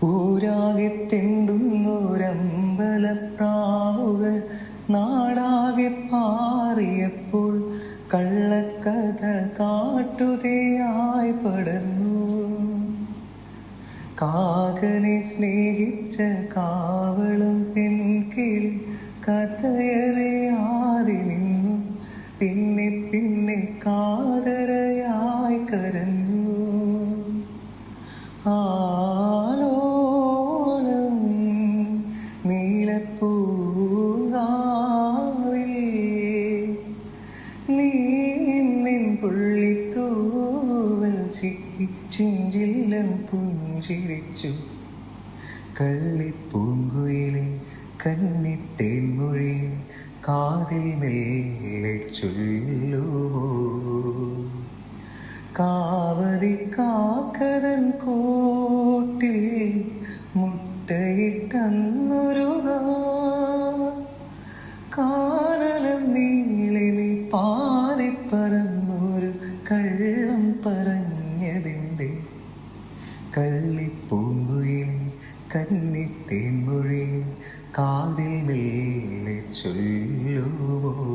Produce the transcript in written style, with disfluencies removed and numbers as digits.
ഊരാകെ തെണ്ടുന്നൊരമ്പലപ്രാവുകൾ നാടാകെ പാറിയപ്പോൾ കള്ളക്കഥ കാട്ടുതയായി പടർന്നു. കാകനെ സ്നേഹിച്ച കാവളും പെൺകിളി കഥയറിയാതെ നിന്നു. പിന്നെ പിന്നെ കാതരയായി കരഞ്ഞു. ആലോലം നീലപ്പൂങ്കാവിൽ നീ നിൻ പുള്ളിത്തൂവൽ ചിക്കി ചിഞ്ചില്ലം പുഞ്ചിരിച്ചു. കള്ളിപ്പൂങ്കുയിലെ കന്നിത്തേൻമൊഴി കാതിൽ മെല്ലെ ചൊല്ലുമോ? കാവതി കാക്കതൻ കോട്ടിൽ മുട്ടയിട്ടന്നൊരു കാനനം നീളെ നീ പാറിപ്പറന്നൊരു കള്ളം പറഞ്ഞതിൻ്റെ? കള്ളിപ്പൂങ്കുയിൽ കന്നിത്തേൻമൊഴി കാതിൽ മെല്ലെ ചൊല്ലുമോ?